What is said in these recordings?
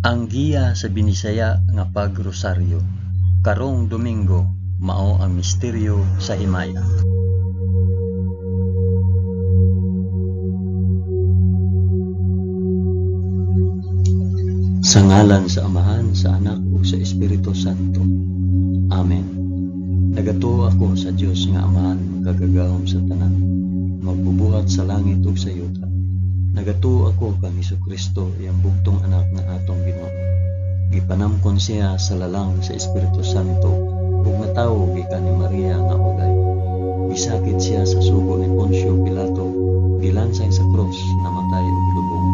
Ang giya sa Binisaya nga pagrosaryo. Karong Domingo mao ang misteryo sa himaya. Sa ngalan sa Amahan, sa Anak ug sa Espiritu Santo. Amen. Nagatuo ako sa Dios nga Amahan magkagagahom sa tanan, magbubuhat sa langit ug sa yuta. Nagatuo ako kang Hesukristo iyang bugtong anak nga atong Ginoo. Gipanamkon siya sa lalang sa Espiritu Santo ug natawo gikan ni Maria nga ulay. Gisakit siya sa sugo ni Poncio Pilato, gilansay sa krus, namatay ug lubong.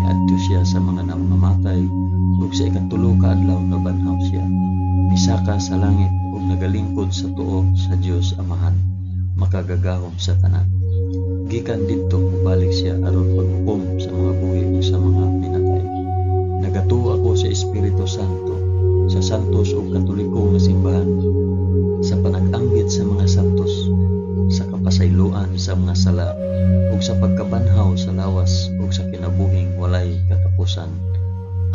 Niadto siya sa mga namamatay ug sa ikatulo ka adlaw nabanhaw siya. Misaka sa langit ug nagalingkod sa tuo sa Dios Amahan, makagagahom sa tanan. Gikan didto mobalik siya aron paghukom sa mga buhi ug sa mga pinatay. Nagatuo ako sa Espiritu Santo, sa santos ug katoliko nga simbahan, sa panag-anggit sa mga santos, sa kapasayloan sa mga sala, ug sa pagkabanhaw sa lawas ug sa kinabuhing walay katapusan.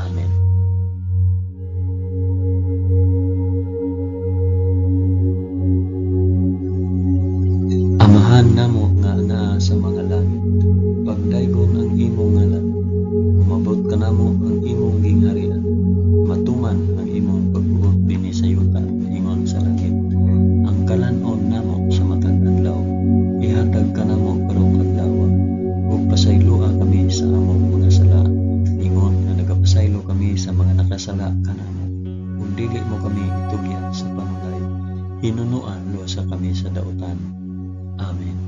Amen. Amahan namo nga naa sa mga langit, pagdaygon ang imong ngalan, umabot ka namo ang imong gingharian, matuman ang imong pagbuot dinhi sa yuta ingon sa langit. Ang kalanon namo sa matag adlaw, ihatag ka namo karong adlaw, ug pasayloa kami sa among mga sala, ingon nga nagapasaylo kami sa mga nakasala kanamo. Ug dili mo kami itugyan sa panulay, hinunuan luwasa kami sa dautan. Amen.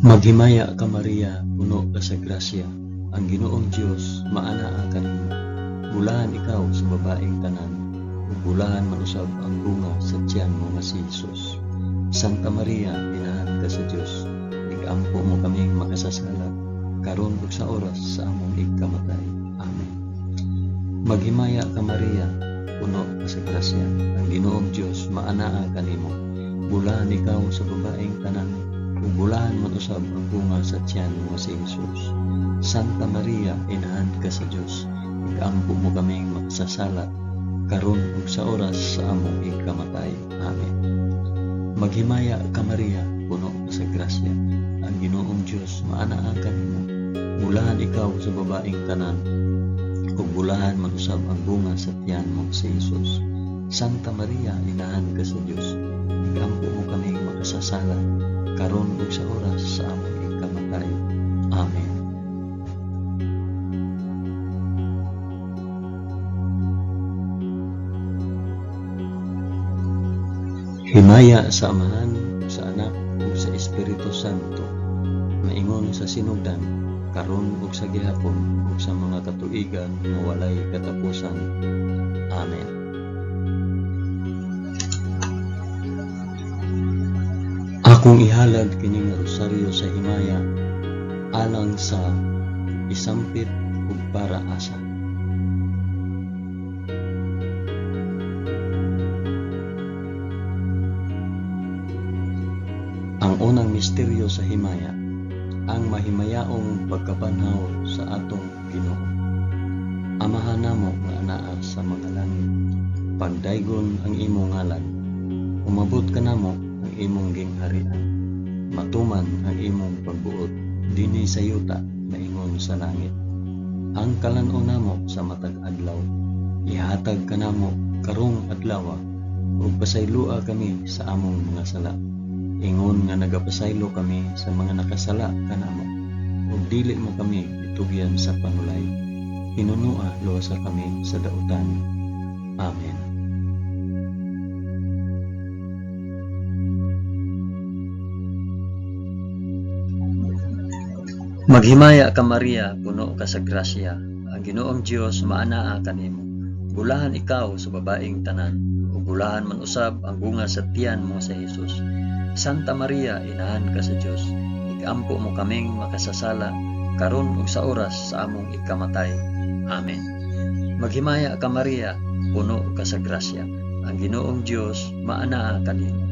Maghimaya ka Maria, puno ka sa grasya, ang Ginoong Dios maanaa kanimo. Bulahan ikaw sa babaeng tanan, ug bulahan man usab ang bunga sa tiyan mo nga si Hesus. Santa Maria, inahan ka sa Dios, igampo mo kaming makasasala, karon ug sa oras sa among igkamatay. Amen. Maghimaya ka Maria, puno ka sa grasya, ang Ginoong Dios maanaa kanimo. Bulahan ikaw sa babaeng tanan, ug bulahan man usab ang bunga sa tiyan mo si Hesus. Santa Maria, inahan ka sa Dios, igampo mo kaming makasasala, karon ug sa oras sa among igkamatay. Amen. Maghimaya ka Maria, puno ka sa grasya, ang Ginoong Dios maanaa kanimo. Bulahan ikaw sa babaeng tanan, ug bulahan man usab ang bunga sa tiyan mo si Hesus. Santa Maria, inahan ka sa Dios, igampo mo kaming makasasala, karon ug sa oras sa among igkamatay. Amen. Himaya sa Amahan, sa Anak ug sa Espiritu Santo, maingon sa sinugdan, karon ug sa gihapon ug sa mga katuigan nga walay katapusan. Amen. Akong ihalad kining rosaryo sa himaya, alang sa isampit ug para asa. Ang unang misteryo sa himaya, ang mahimayaong pagkabanhaw sa atong Ginoo. Amahan namo nga anaa sa mga langit, pagdaygon ang imong ngalan, umabot ka namo ang imong gingharian, matuman ang imong pagbuot dinhi sa yuta maingon sa langit. Ang kalanon namo sa matag adlaw, ihatag ka namo karong adlaw, ug pasayloa kami sa among mga sala, ingon nga nagapasaylo kami sa mga nakasala kanamo, ug dili mo kami itugyan sa panulay, hinunua luwasa kami sa dautan. Amen. Maghimaya ka Maria, puno ka sa grasya, ang Ginoong Dios maanaa kanimo. Bulahan ikaw sa babaeng tanan, ug bulahan man usab ang bunga sa tiyan mo sa Hesus. Santa Maria, inahan ka sa Dios, igampo mo kaming makasasala, karon ug sa oras sa among igkamatay. Amen. Maghimaya ka Maria, puno ka sa grasya, ang Ginoong Dios maanaa kanimo.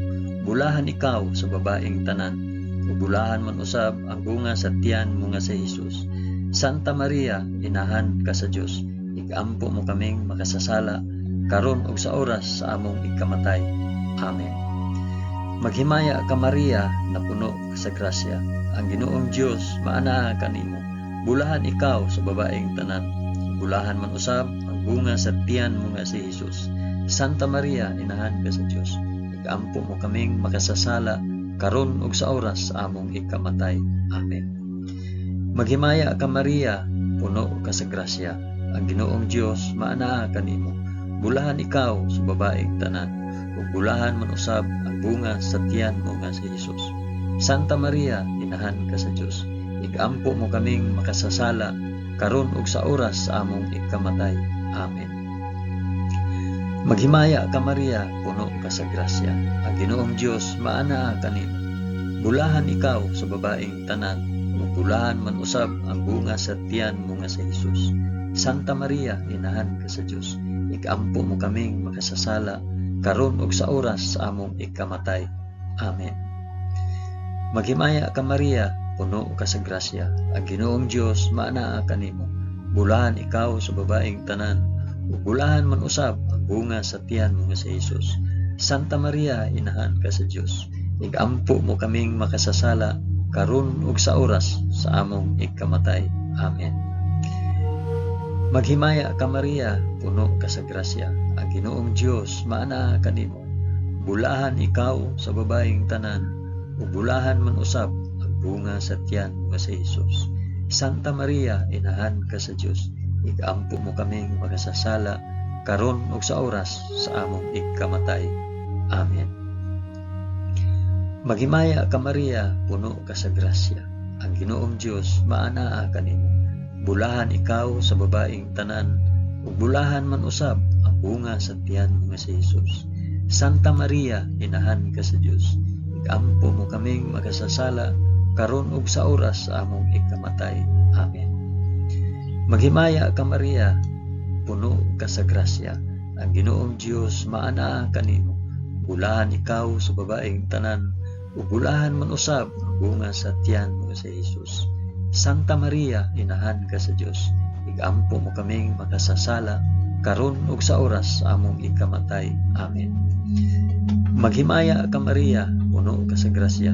bulahan ikaw sa babaeng tanan, ug bulahan man usab ang bunga sa tiyan mo nga si Jesus. Santa Maria, inahan ka sa Dios, igampo mo kaming makasasala, karon ug sa oras sa among ikamatay. Amen. Maghimaya ka Maria, na puno ka sa grasya, ang Ginoong Dios maanaa kanimo. Bulahan ikaw sa babaeng tanan, bulahan man usab ang bunga sa tiyan mo nga si Jesus. Santa Maria, inahan ka sa Dios, igampo mo kaming makasasala, karon ug sa oras sa among ikamatay. Amen. Maghimaya ka Maria, puno ka sa grasya, ang Ginoong Dios maanaa kanimo. Bulahan ikaw sa babaeng tanan, ug bulahan man usab ang bunga sa tiyan mo nga si Jesus. Santa Maria, inahan ka sa Dios, igampo mo kaming makasasala, karon ug sa oras sa among ikamatay. Amen. Maghimaya ka Maria, puno ka sa grasya, ang Ginoong Dios maanaa kanimo. Bulahan ikaw sa babaeng tanan, ug bulahan man usab ang bunga sa tiyan mo nga si Jesus. Santa Maria, inahan ka sa Dios, igampo mo kaming makasasala, karon ug sa oras sa among ikamatay. Amen. Maghimaya ka Maria, puno ka sa grasya, ang Ginoong Dios maanaa kanimo. Bulahan ikaw sa babaeng tanan, ug bulahan man usab ang bunga sa tiyan mo nga si Jesus. Santa Maria, inahan ka sa Dios, igampo mo kaming makasasala, karon ug sa oras sa among ikamatay. Amen. Maghimaya ka Maria, puno ka sa grasya, ang Ginoong Dios maanaa kanimo. Bulahan ikaw sa babaeng tanan, ug bulahan man usab ang bunga sa tiyan mo nga si Jesus. Santa Maria, inahan ka sa Dios, igampo mo kaming makasasala, karon ug sa oras sa among ikamatay. Amen. Maghimaya ka Maria, puno ka sa grasya, ang Ginoong Dios maanaa kanimo. Bulahan ikaw sa babaeng tanan, ug bulahan man usab ang bunga sa tiyan mo nga si Jesus. Santa Maria, inahan ka sa Dios, igampo mo kaming makasasala, karon ug sa oras sa among ikamatay. Amen. Maghimaya ka Maria, puno ka sa grasya, ang Ginoong Dios maanaa kanimo. Bulahan ikaw sa babaeng tanan, ug bulahan man usab ang bunga sa tiyan mo sa Jesus. Santa Maria, inahan ka sa Dios, igampo mo kaming makasasala, karon ug sa oras sa among ikamatay. Amen. Maghimaya ka Maria, puno ka sa grasya,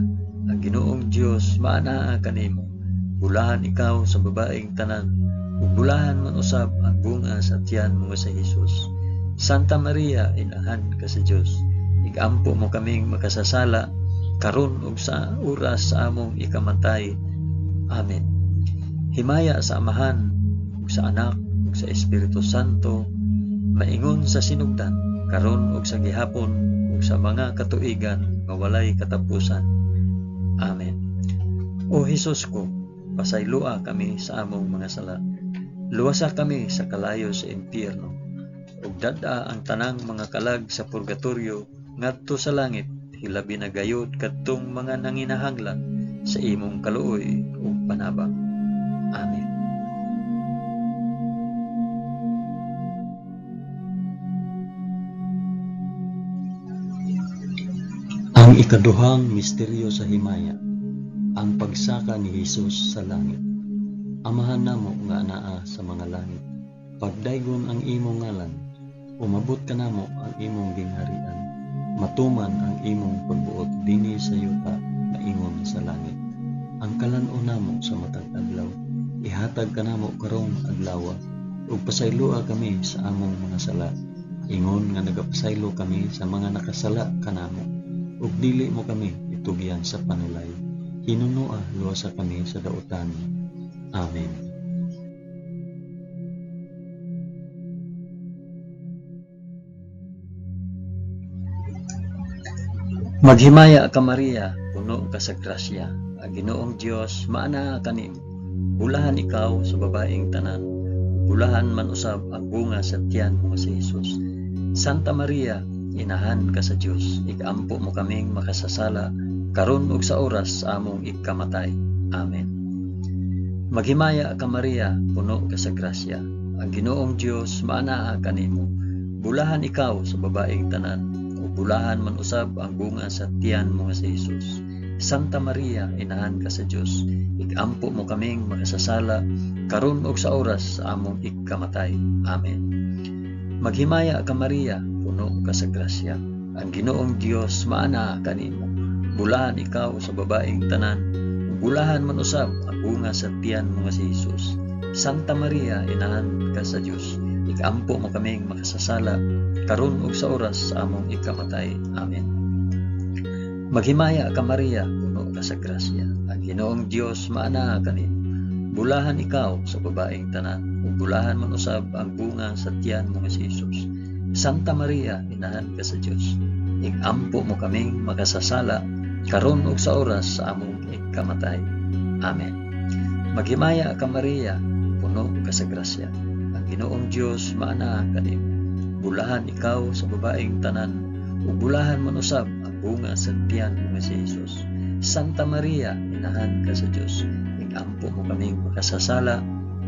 ang Ginoong Dios maanaa kanimo. Bulahan ikaw sa babaeng tanan, ug bulahan man usab ang bunga sa tiyan mo sa Jesus. Santa Maria, inahan ka sa Dios, igampo mo kaming makasasala, karon ug sa oras sa among ikamatay. Amen. Himaya sa Amahan, ug sa Anak, ug sa Espiritu Santo, maingon sa sinugdan, karon ug sa gihapon, ug sa mga katuigan nga walay katapusan. Amen. O Hesus ko, pasaylua kami sa among mga sala. Luwasa kami sa kalayo sa impyerno, ug dad-a ang tanang mga kalag sa purgatorio ngadto sa langit, hilabi na gayud kadtong mga nanginahanglan sa imong kaluoy ug panabang. Amen. Ang ikaduhang misteryo sa himaya, ang pagsaka ni Jesus sa langit. Amahan namo nga anaa sa mga langit, pagdaygon ang imong ngalan, umabot ka namo ang imong gingharian, matuman ang imong pagbuot dinhi sa yuta na ingon sa langit. Ang kalan-o namo sa matag adlaw, ihatag ka namo karong adlaw, ug pasaylua kami sa among mga sala, ingon nga nagapasaylo kami sa mga nakasala kanamo, ug dili mo kami itugyan sa panulay, hinunua luwasa kami sa dautan. Amen. Maghimaya ka Maria, puno ka sa grasya, ang Ginoong Dios maanaa kanimo. Bulahan ikaw sa babaeng tanan, bulahan man usab ang bunga sa tiyan mo si Jesus. Santa Maria, inahan ka sa Dios, igampo mo kaming makasasala, karon ug sa oras sa among ikamatay. Amen. Maghimaya ka Maria, puno ka sa grasya, ang Ginoong Dios maanaa kanimo. Bulahan ikaw sa babaeng tanan, ug ug bulahan man usab ang bunga sa tiyan mo nga si Jesus. Santa Maria, inahan ka sa Dios, igampo mo kaming makasasala karon ug sa oras sa among ikamatay. Amen. Maghimaya ka Maria, puno ka sa grasya. Ang Ginoong Dios maana kanimo. Bulahan ikaw sa babaeng tanan, ug bulahan man usab ang bunga sa tiyan mo nga si Jesus. Santa Maria, inahan ka sa Dios, igampo mo kaming makasasala karon ug sa oras sa among ikamatay. Amen. Maghimaya ka Maria, puno ka sa grasya. Ang Ginoong Dios maana kanimo. Bulahan ikaw sa babaeng tanan, ug bulahan man usab ang bunga sa tiyan mo nga si Jesus. Santa Maria, inahan ka sa Dios, igampo mo kaming makasasala karon ug sa oras sa among ikamatay. Amen. Maghimaya ka Maria, puno ka sa grasya. Ang Ginoong Dios maana kanimo. Bulahan ikaw sa babaeng tanan, ug bulahan man usab ang bunga sa tiyan mo nga si Jesus. Santa Maria, inahan ka sa Dios, igampo mo kaming makasasala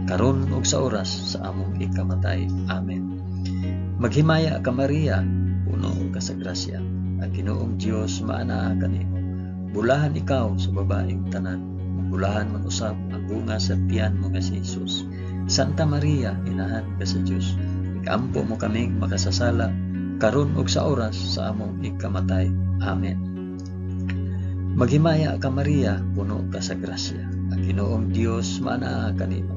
karon ug sa oras sa among ikamatay. Amen. Maghimaya ka Maria, puno ka sa grasya. Ang Ginoong Dios maana kanimo. Bulahan ikaw sa babaeng tanan, ug bulahan man usab ang bunga sa tiyan mo nga si Jesus. Santa Maria, inahan ka sa Dios, igampo mo kaming makasasala karon ug sa oras sa among ikamatay. Amen. Maghimaya ka Maria, puno ka sa grasya. Ang Ginoong Dios maana kanimo.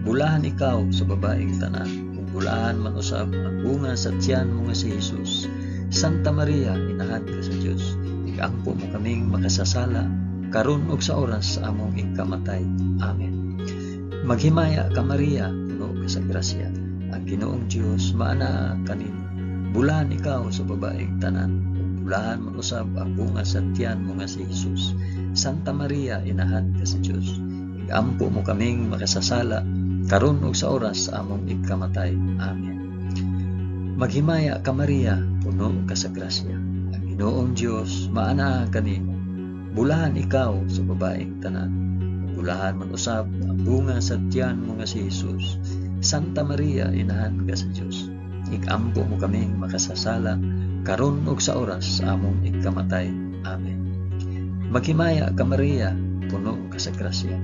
Bulahan ikaw sa babaeng tanan, ug bulahan man usab ang bunga sa tiyan mo nga si Jesus. Santa Maria, inahan ka sa Dios, igampo mo kaming makasasala karon ug sa oras sa among ikamatay. Amen. Maghimaya ka Maria, puno ka sa grasya. Ang Ginoong Dios maana kanimo. Bulahan ikaw sa babaeng tanan, ug bulahan man usab ang bunga sa tiyan mo nga si Jesus. Santa Maria, inahan ka sa Dios, igampo mo kaming makasasala karon ug sa oras sa among ikamatay. Amen. Maghimaya ka Maria, puno ka sa grasya. Ang Ginoong Dios maana kanimo. Bulahan ikaw sa babaeng tanan, ug bulahan man usab ang bunga sa tiyan mo nga si Jesus. Santa Maria, inahan ka sa Dios, igampo mo kaming makasasala karon ug sa oras sa among ikamatay. Amen. Maghimaya ka Maria, puno ka sa grasya.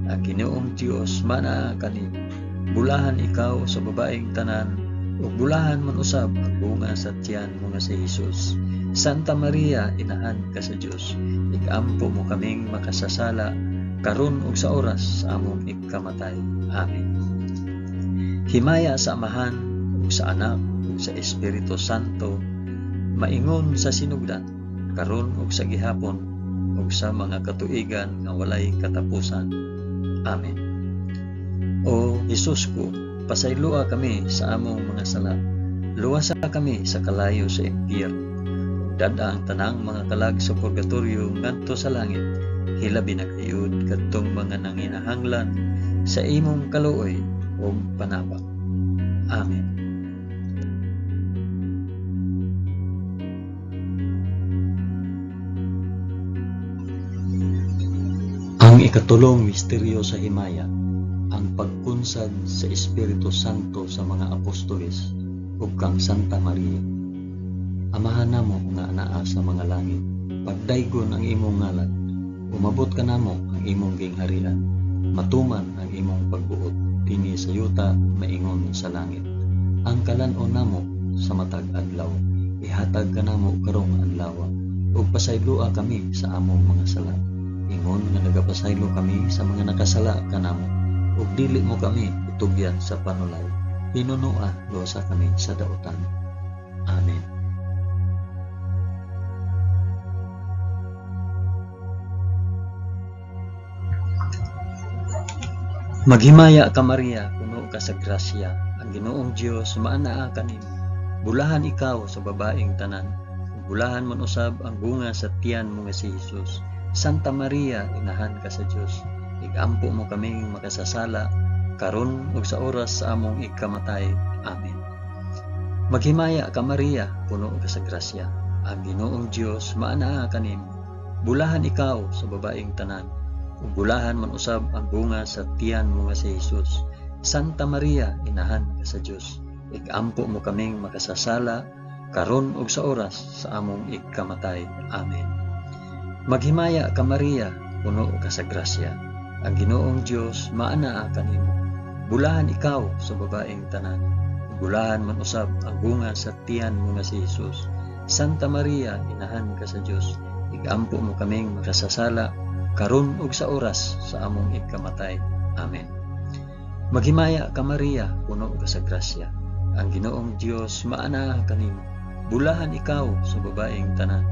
Ang Ginoong Dios maana kanimo. Bulahan ikaw sa babaeng tanan, ug bulahan man usab ang bunga sa tiyan mo nga si Jesus. Santa Maria, inahan ka sa Dios, igampo mo kaming makasasala karon ug sa oras sa among ikamatay. Amen. Himaya sa Amahan, ug sa Anak, ug sa Espiritu Santo, maingon sa sinugdan, karon ug sa gihapon, ug sa mga katuigan nga walay katapusan. Amen. O Jesus ko, pasaylua kami sa among mga sala. Luwasa kami sa kalayo sa impyerno. Dada ang tanang mga kalag sa purgatorio ngadto sa langit. Hilabi na kayud kadtong mga nanginahanglan sa imong kaluoy o panabak. Amen. Ang ikatulong misteryo sa himaya, ang pagkunsad sa Espiritu Santo sa mga apostoles ug kang Santa Maria. Amahan namo nga anaa sa mga langit, pagdaygon ang imong ngalan, umabot ka namo ang imong gingharian, matuman ang imong pagbuot dinhi sa yuta maingon sa langit. Ang kalan-on namo sa matag adlaw, ihatag ka namo karong adlaw, ug pasaylua kami sa among mga sala. Ingon nga nagapasaylo kami sa mga nakasala kanamo, ug dili mo kami itugyan sa panulay. Hinunua luwasa kami sa daotan. Amen. Maghimaya ka Maria, puno ka sa grasya. Ang Ginoong Dios maanaa kanimo. Bulahan ikaw sa babaeng tanan, ug bulahan man usab ang bunga sa tiyan mo nga si Jesus. Santa Maria, inahan ka sa Dios, igampo mo kaming makasasala karon ug sa oras sa among ikamatay. Amen. Maghimaya ka Maria, puno ka sa grasya. Ang Ginoong Dios maanaa kanimo. Bulahan ikaw sa babaeng tanan, ug bulahan man usab ang bunga sa tiyan mo nga si Jesus. Santa Maria, inahan ka sa Dios, igampo mo kaming makasasala karon ug sa oras sa among ikamatay. Amen. Maghimaya ka Maria, puno ka sa grasya. Ang Ginoong Dios maanaa kanimo. Bulahan ikaw sa babaeng tanan. Bulahan man usab ang bunga sa tiyan mo nga si Jesus. Santa Maria, inahan ka sa Dios. Igampo mo kaming makasasala karon ug sa oras sa among ikamatay. Amen. Maghimaya ka Maria, puno ka sa grasya. Ang Ginoong Dios maanaa kanimo. Bulahan ikaw sa babaeng tanan.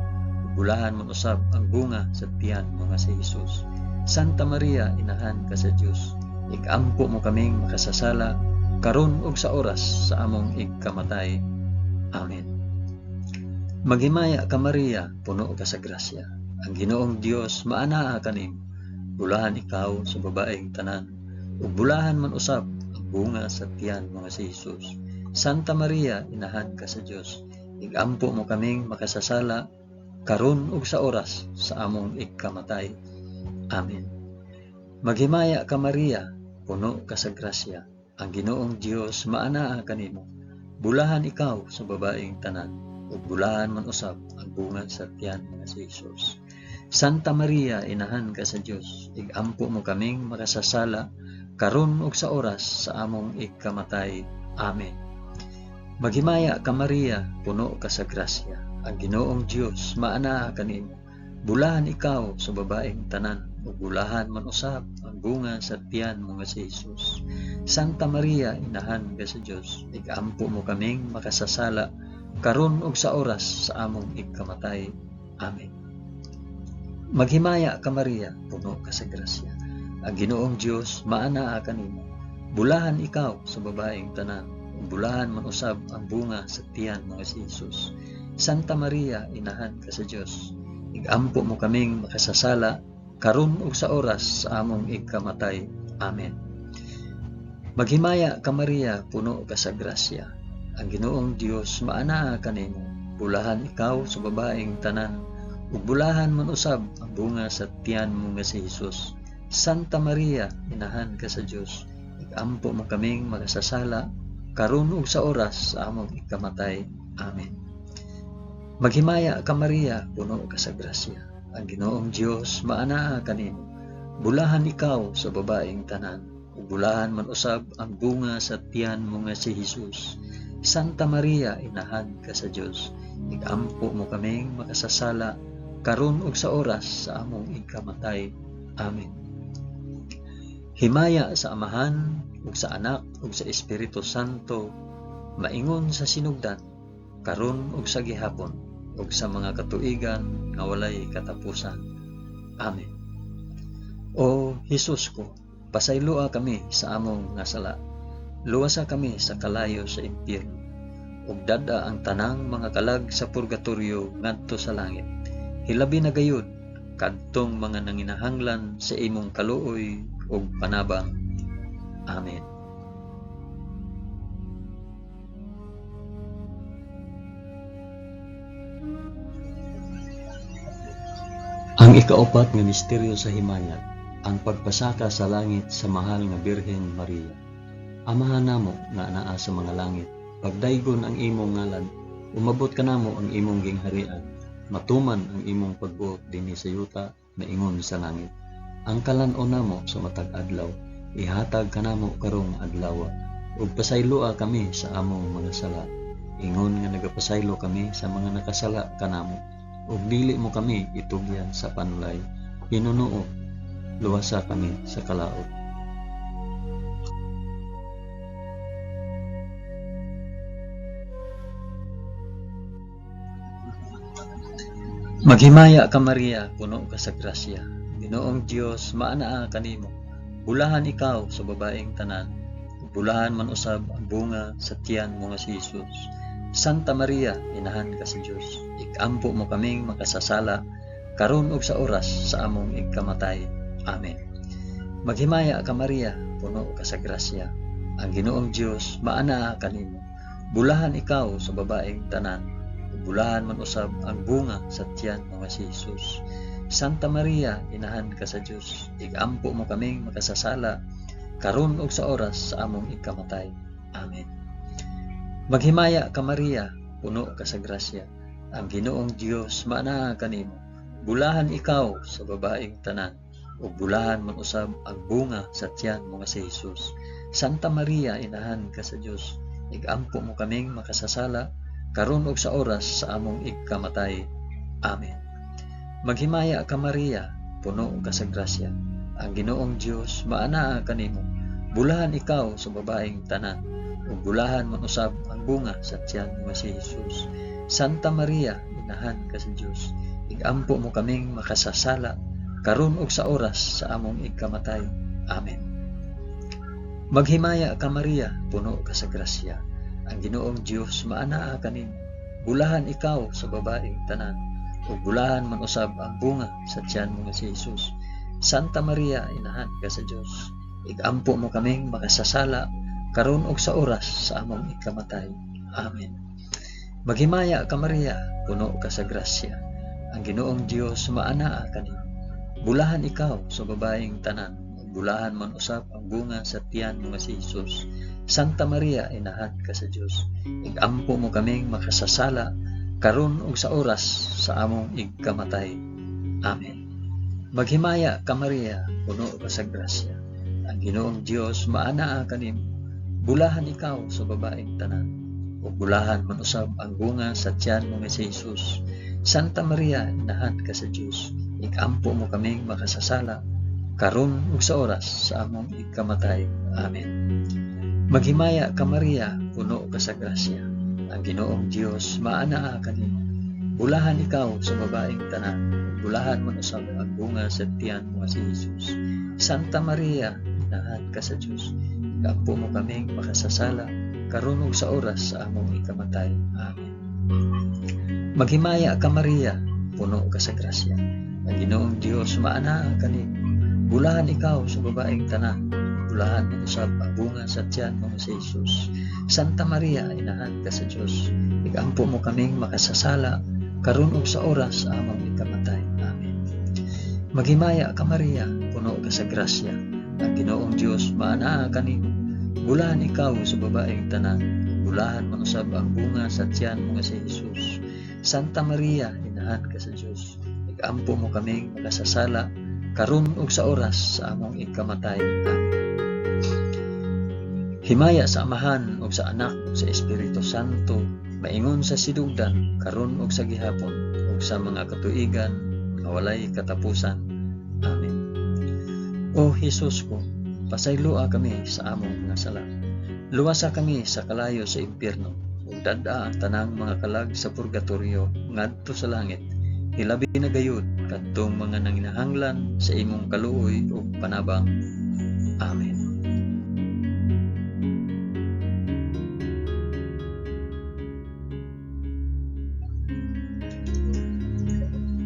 Bulahan man usab ang bunga sa tiyan mo nga si Jesus. Santa Maria, inahan ka sa Dios. Igampo mo kaming makasasala karon ug sa oras sa among ikamatay. Amen. Maghimaya ka Maria, puno ka sa grasya. Ang Ginoong Dios maanaa kanimo. Bulahan ikaw sa babaeng tanan. Ug bulahan man usab ang bunga sa tiyan mo nga si Jesus. Santa Maria, inahan ka sa Dios. Igampo mo kaming makasasala karon ug sa oras sa among ikamatay. Amen. Maghimaya ka Maria, puno ka sa grasya. Ang Ginoong Dios maanaa kanimo. Bulahan ikaw sa babaeng tanan. Ug bulahan man usab ang bunga sa tiyan nga si Jesus. Santa Maria, inahan ka sa Dios. Igampo mo kaming makasasala karon ug sa oras sa among ikamatay. Amen. Maghimaya ka Maria, puno ka sa grasya. Ang Ginoong Dios maanaa kanimo. Bulahan ikaw sa babaeng tanan. Ug bulahan man usab ang bunga sa tiyan mo nga si Jesus. Santa Maria, inahan ka sa Dios. Igampo mo kaming makasasala karon ug sa oras sa among ikamatay. Amen. Maghimaya ka Maria, puno ka sa grasya. Ang Ginoong Dios maanaa kanimo. Bulahan ikaw sa babaeng tanan. Bulahan man usab ang bunga sa tiyan mo nga si Jesus. Santa Maria, inahan ka sa Dios. Igampo mo kaming makasasala karon ug sa oras sa among ikamatay. Amen. Maghimaya ka Maria, puno ka sa grasya. Ang Ginoong Dios maanaa kanimo. Bulahan ikaw sa babaeng tanan. Ug bulahan man usab ang bunga sa tiyan mo nga si Jesus. Santa Maria, inahan ka sa Dios. Igampo mo kaming makasasala karon ug sa oras sa among ikamatay. Amen. Maghimaya ka Maria, puno ka sa grasya. Ang Ginoong Dios maanaa kanimo. Bulahan ikaw sa babaeng tanan. Ug bulahan man usab ang bunga sa tiyan mo nga si Jesus. Santa Maria, inahan ka sa Dios. Igampo mo kaming makasasala karon ug sa oras sa among ikamatay. Amen. Himaya sa Amahan ug sa Anak ug sa Espiritu Santo, maingon sa sinugdan, karon ug sa gihapon, ug sa mga katuigan nga walay katapusan. Amen. O Hesus ko, pasayloa kami sa among nga sala. Luwasa kami sa kalayo sa impyerno, ug dada ang tanang mga kalag sa purgatorio ngadto sa langit. Hilabi na gayud kadtong mga nanginahanglan sa imong kaluoy ug panabang. Amen. Ang ikaapat nga misteryo sa himaya, ang pagpasaka sa langit sa mahal nga Birhen Maria. Amahan namo nga anaa sa mga langit, pagdaygon ang imong ngalan, umabot ka namo ang imong gingharian, matuman ang imong pagbuot dinhi sa yuta na ingon sa langit. Ang kalan-on namo sa matag adlaw, ihatag kanamo karong adlaw, ug pasayloa kami sa among mga sala. Ingon nga nagapasaylo kami sa mga nakasala kanamo, ug dili mo kami itugyan sa panulay. Hinunuo, luwasa kami sa kalaot. Maghimaya ka Maria, puno ka sa grasya. Ginoong Dios maanaa kanimo. Bulahan ikaw sa babaeng tanan. Bulahan man usab ang bunga sa tiyan mo nga si Jesus. Santa Maria, inahan ka sa Dios. Igampo mo kaming makasasala karon ug sa oras sa among ikamatay. Amen. Maghimaya ka Maria, puno ka sa grasya. Ang Ginoong Dios maanaa kanimo. Bulahan ikaw sa babaeng tanan. Bulahan man usab ang bunga sa tiyan mo nga si Jesus. Santa Maria, inahan ka sa Dios. Igampo mo kaming makasasala karon ug sa oras sa among ikamatay. Amen. Maghimaya ka Maria, puno ka sa grasya. Ang Ginoong Dios maanaa kanimo. Bulahan ikaw sa babaeng tanan, ug bulahan man usab ang bunga sa tiyan mo nga si Jesus. Santa Maria, inahan ka sa Dios, igampo mo kaming makasasala karon ug sa oras sa among igkamatay. Amen. Maghimaya ka Maria, puno ka sa grasya. Ang Ginoong Dios maanaa kanimo. Bulahan ikaw sa babaeng tanan, ug bulahan man usab ang bunga sa tiyan mo nga si Jesus. Santa Maria, inahan ka sa Dios, igampo mo kaming makasasala karon ug sa oras sa among igkamatay. Amen. Maghimaya ka Maria, puno ka sa grasya. Ang Ginoong Dios maanaa kanimo. Bulahan ikaw sa babaeng tanan, ug bulahan man usab ang bunga sa tiyan mo nga si Jesus. Santa Maria, inahan ka sa Dios, igampo mo kaming makasasala karon ug sa oras sa among igkamatay. Amen. Maghimaya ka Maria, puno ka sa grasya. Ang Ginoong Dios maanaa kanimo. Bulahan ikaw sa babaeng tanan, bulahan man usab ang bunga sa tiyan mo nga si Jesus. Santa Maria, inahan ka sa Dios, igampo mo kaming makasasala karon ug sa oras sa among igkamatay. Amen. Maghimaya ka Maria, puno ka sa grasya. Ang Ginoong Dios maanaa kanimo. Bulahan ikaw sa babaeng tanan, ug bulahan man usab ang bunga sa tiyan mo nga si Jesus. Santa Maria, inahan ka sa Dios, igampo mo kaming makasasala karon ug sa oras sa among igkamatay. Amen. Maghimaya ka Maria, puno ka sa grasya. Ang Ginoong Dios maanaa kanimo. Bulahan ikaw sa babaeng tanan, ug bulahan man usab ang bunga sa tiyan mo nga si Jesus. Santa Maria, inahan ka sa Dios, igampo mo kaming makasasala karon ug sa oras sa among ikamatay. Amen. Maghimaya ka Maria, puno ka sa grasya. Ang Ginoong Dios maanaa kanimo. Bulahan ikaw sa babaeng tanan, bulahan man usab ang bunga sa tiyan mo nga si Jesus. Santa Maria, inahan ka sa Dios, igampo mo kaming makasasala karon ug sa oras sa among ikamatay. Amen. Maghimaya ka Maria, puno ka sa grasya. Ang Ginoong Dios maanaa kanimo. Bulahan ikaw sa babaeng tanan, bulahan man usab ang bunga sa tiyan mo nga si Jesus. Santa Maria, inahan ka sa Dios, igampo mo kaming makasasala karon ug sa oras sa among ikamatay. Amen. Himaya sa Amahan ug sa Anak ug sa Espiritu Santo, maingon sa sidugdan karon ug sa gihapon ug sa mga katuigan nga walay katapusan. Amen. O Jesus ko, pasayloa kami sa among mga sala. Luwasa kami sa kalayo sa impyerno, ug dad-a ang tanang mga kalag sa purgatorio ngadto sa langit. Hilabi na gayud kadtong mga nanginahanglan sa imong kaluoy ug panabang. Amen.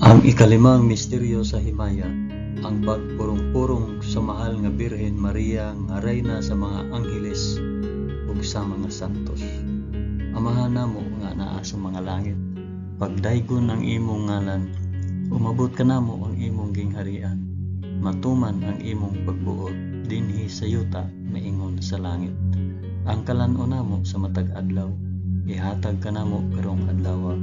Ang ikalimang misteryo sa himaya, ang pagpurong-purong sa mahal nga Birhen Maria nga reyna sa mga angheles ug sa mga santos. Amahan namo nga naa sa mga langit, pagdaygon ang imong ngalan, umabot ka namo ang imong gingharian, matuman ang imong pagbuot dinhi sa yuta maingon sa langit. Ang kalan-o namo sa matag adlaw, ihatag ka namo karong adlaw,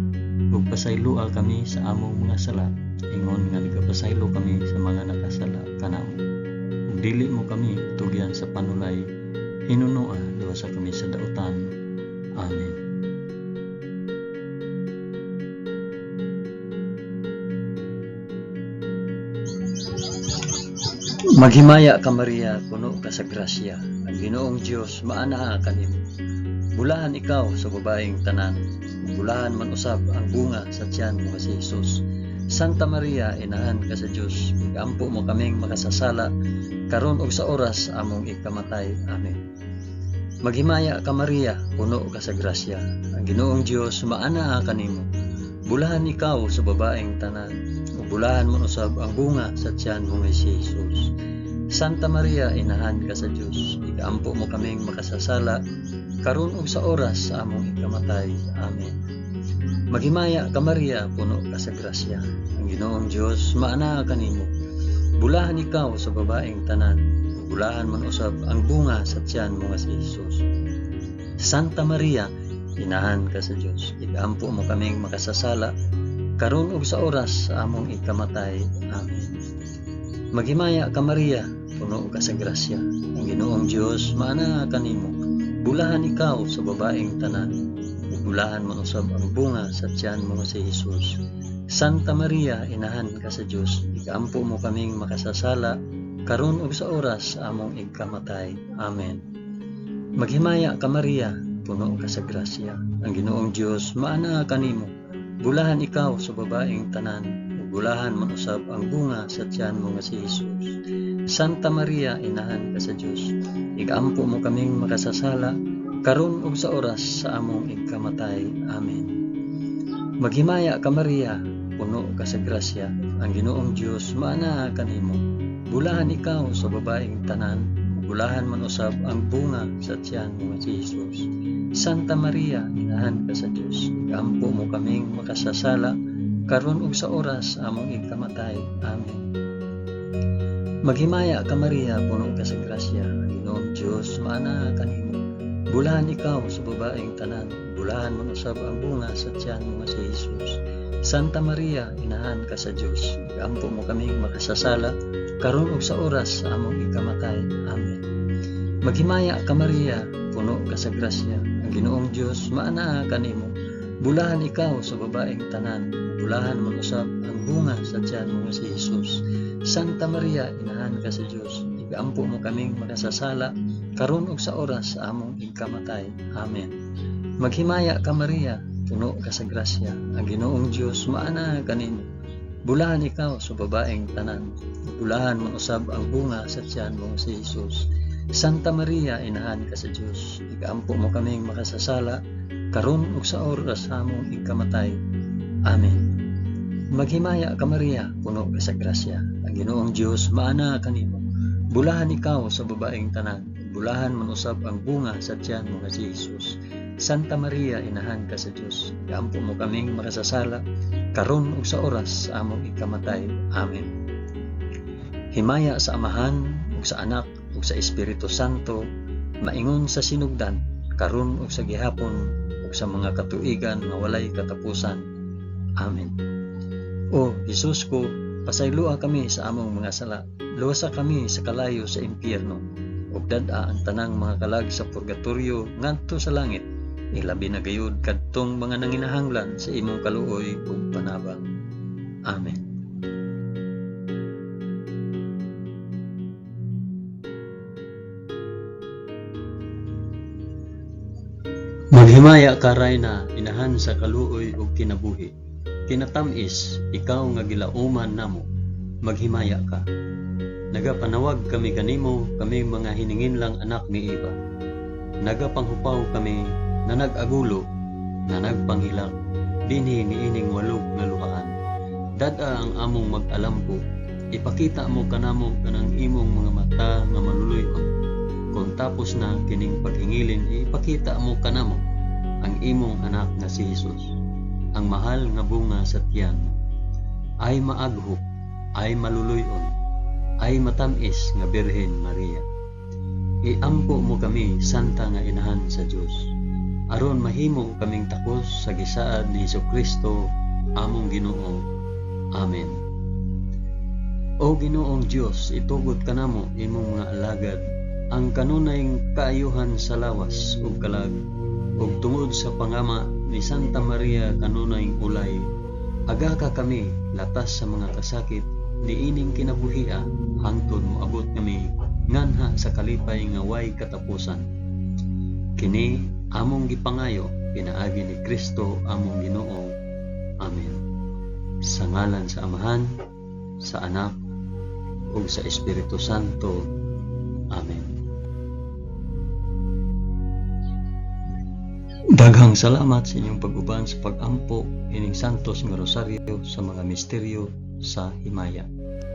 ug pasaylua kami sa among mga sala, ingon nga nagapasaylo kami sa mga nakasala kanamo. Ug dili mo kami tugyan sa panulay, hinunoa luwasa kami sa dautan. Amen. Maghimaya ka Maria, puno ka sa grasya. Ang Ginoong Dios maanaa kanimo. Bulahan ikaw sa babaeng tanan, bulahan man usab ang bunga sa tiyan mo nga si Jesus. Santa Maria, inahan ka sa Dios, igampo mo kaming makasasala karon ug sa oras sa among ikamatay. Amen. Maghimaya ka Maria, puno ka sa grasya. Ang Ginoong Dios maanaa kanimo. Bulahan ikaw sa babaeng tanan, ug bulahan man usab ang bunga sa tiyan mo nga si Jesus. Santa Maria, inahan ka sa Dios, igampo mo kaming makasasala karon ug sa oras sa among ikamatay. Amen. Maghimaya ka Maria, puno ka sa grasya. Ang Ginoong Dios maanaa kanimo. Bulahan ikaw sa babaeng tanan, bulahan man usab ang bunga sa tiyan mo nga si Jesus. Santa Maria, inahan ka sa Dios. Igampo mo kaming makasasala karon ug sa oras sa among ikamatay. Amen. Maghimaya ka Maria, puno ka sa grasya. Ang Ginoong Dios maana kanimo. Bulahan ikaw sa babaeng tanan. Ug bulahan man usab ang bunga sa tiyan mo si Jesus. Santa Maria, inahan ka sa Dios. Igampo mo kaming makasasala karon ug sa oras sa among ikamatay. Amen. Maghimaya ka Maria, puno ka sa grasya. Ang Ginoong Dios maana kanimo. Bulahan ikaw sa babaeng tanan, ug bulahan man usab ang bunga sa tiyan mo nga si Jesus. Santa Maria, inahan ka sa Dios. Igampo mo kaming makasasala karon ug sa oras sa among ikamatay. Amen. Maghimaya ka Maria, puno ka sa grasya. Ang Ginoong Dios maana kanimo. Bulahan ikaw sa babaeng tanan, bulahan man usab ang bunga sa tiyan mo si Jesus. Santa Maria, inahan ka sa Dios. Igampo mo kaming makasasala karon ug sa oras sa among ikamatay. Amen. Maghimaya ka Maria, puno ka sa grasya. Ang Ginoong Dios maana kanimo. Bulahan ikaw sa babaeng tanan, bulahan man usab ang bunga sa tiyan mo si Jesus. Santa Maria, inahan ka sa Dios. Igampo mo kaming makasasala karon ug sa oras sa among ikamatay. Amen. Maghimaya ka Maria, puno ka sa grasya. Ang Ginoong Dios maana kanimo. Bulahan ikaw sa babaeng tanan, bulahan man usab ang bunga sa tiyan mo si Jesus. Santa Maria, inahan ka sa Dios. Igampo mo kaming makasasala karon ug sa oras sa among ikamatay. Amen. Maghimaya ka Maria, puno ka sa grasya. Ang Ginoong Dios maana kanimo. Bulahan ikaw sa babaeng tanan, bulahan man usab ang bunga sa tiyan mo si Jesus. Santa Maria, inahan ka sa Dios. Igampo mo kaming makasasala karon ug sa oras sa among ikamatay. Amen. Maghimaya ka Maria, puno ka sa grasya. Ang Ginoong Dios maana kanimo. Bulahan ikaw sa babaeng tanan, bulahan man usab ang bunga sa tiyan mo si Jesus. Santa Maria, inahan ka sa Dios. Igampo mo kaming makasasala karon ug sa oras sa among ikamatay. Amen. Himaya sa Amahan ug sa Anak ug sa Espiritu Santo, maingon sa sinugdan karon ug sa gihapon ug sa mga katuigan nga walay katapusan. Amen. O Jesus ko, pasayloa kami sa among mga sala. Luwasa kami sa kalayo sa impyerno, ug dad-a ang tanang mga kalag sa purgatorio ngadto sa langit. Ilabi na gayud kadtong mga nanginahanglan sa imong kaluoy ug panabang. Amen. Maghimaya ka Rayna, inahan sa kaluoy ug kinabuhi. Kinatamis, ikaw nga gilauman namo. Maghimaya ka. Nagapanawag kami kanimo, kami mga hiningin lang anak ni Eva. Nagapanghupaw kami na nag-agulo, na nagpanghilak, dinhi niining walog nga luhaan. Dad-a ang among mag-alampo, ipakita mo kanamo kanang imong mga mata nga maluluyon. Kung tapos na kining paghingilin, ipakita mo kanamo ang imong anak na si Jesus. Ang mahal nga bunga sa tiyan, ay maaghok, ay maluluyon, ay matamis nga Birhen Maria. Iampo mo kami, Santa nga inahan sa Dios, aron mahimo kaming takos sa gisaad ni Jesucristo among Ginoo. Amen. O Ginoong Dios, itugod kanamo imong mga alagad ang kanunayng kaayuhan sa lawas ug kalag, ug tungod sa pangama ni Santa Maria kanunayng ulay, aga ka kami latas sa mga kasakit niining kinabuhia hangtod moabot kami nganha sa kalipay nga way katapusan. Kini among gipangayo pinaagi ni Kristo among Ginoo. Amen. Sa ngalan sa Amahan, sa Anak, ug sa Espiritu Santo. Amen. Daghang salamat sa inyong pag-uban sa pag-ampo ining santos nga rosaryo sa mga misteryo sa himaya.